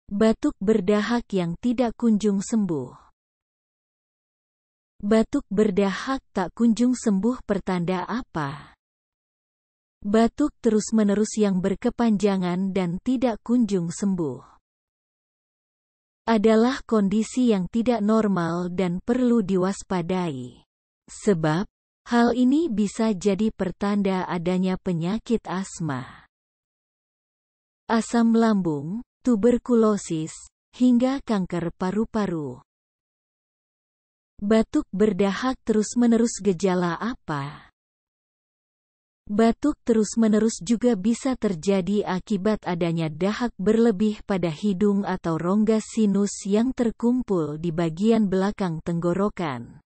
Batuk berdahak yang tidak kunjung sembuh. Batuk berdahak tak kunjung sembuh pertanda apa? Batuk terus-menerus yang berkepanjangan dan tidak kunjung sembuh adalah kondisi yang tidak normal dan perlu diwaspadai. Sebab, hal ini bisa jadi pertanda adanya penyakit asma, asam lambung, tuberkulosis, hingga kanker paru-paru. Batuk berdahak terus-menerus gejala apa? Batuk terus-menerus juga bisa terjadi akibat adanya dahak berlebih pada hidung atau rongga sinus yang terkumpul di bagian belakang tenggorokan.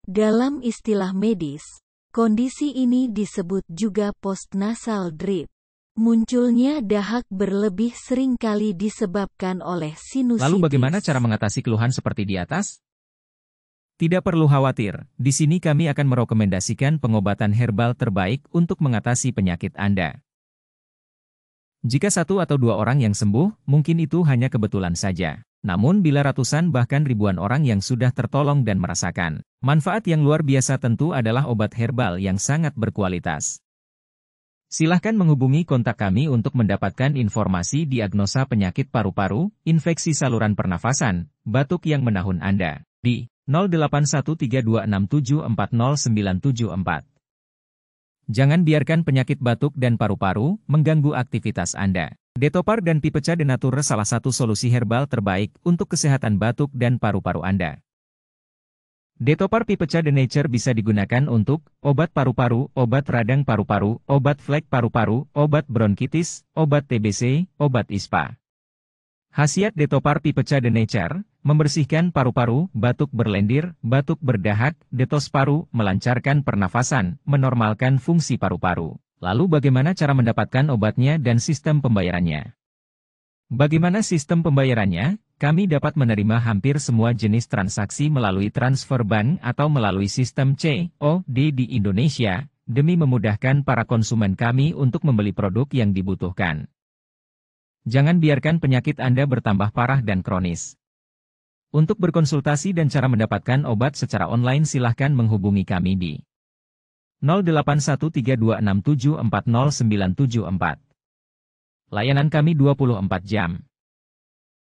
Dalam istilah medis, kondisi ini disebut juga postnasal drip. Munculnya dahak berlebih seringkali disebabkan oleh sinusitis. Lalu bagaimana cara mengatasi keluhan seperti di atas? Tidak perlu khawatir, di sini kami akan merekomendasikan pengobatan herbal terbaik untuk mengatasi penyakit Anda. Jika 1 atau 2 orang yang sembuh, mungkin itu hanya kebetulan saja. Namun bila ratusan bahkan ribuan orang yang sudah tertolong dan merasakan manfaat yang luar biasa, tentu adalah obat herbal yang sangat berkualitas. Silahkan menghubungi kontak kami untuk mendapatkan informasi diagnosa penyakit paru-paru, infeksi saluran pernafasan, batuk yang menahun Anda, di 081326740974. Jangan biarkan penyakit batuk dan paru-paru mengganggu aktivitas Anda. Detopar dan Pipeca Denature salah satu solusi herbal terbaik untuk kesehatan batuk dan paru-paru Anda. Detopar Pipeca Denature bisa digunakan untuk obat paru-paru, obat radang paru-paru, obat flek paru-paru, obat bronkitis, obat TBC, obat ISPA. Khasiat Detopar Pipeca Denature, membersihkan paru-paru, batuk berlendir, batuk berdahak, detos paru, melancarkan pernafasan, menormalkan fungsi paru-paru. Lalu bagaimana cara mendapatkan obatnya dan sistem pembayarannya? Bagaimana sistem pembayarannya? Kami dapat menerima hampir semua jenis transaksi melalui transfer bank atau melalui sistem COD di Indonesia, demi memudahkan para konsumen kami untuk membeli produk yang dibutuhkan. Jangan biarkan penyakit Anda bertambah parah dan kronis. Untuk berkonsultasi dan cara mendapatkan obat secara online, silahkan menghubungi kami di 081326740974. Layanan kami 24 jam.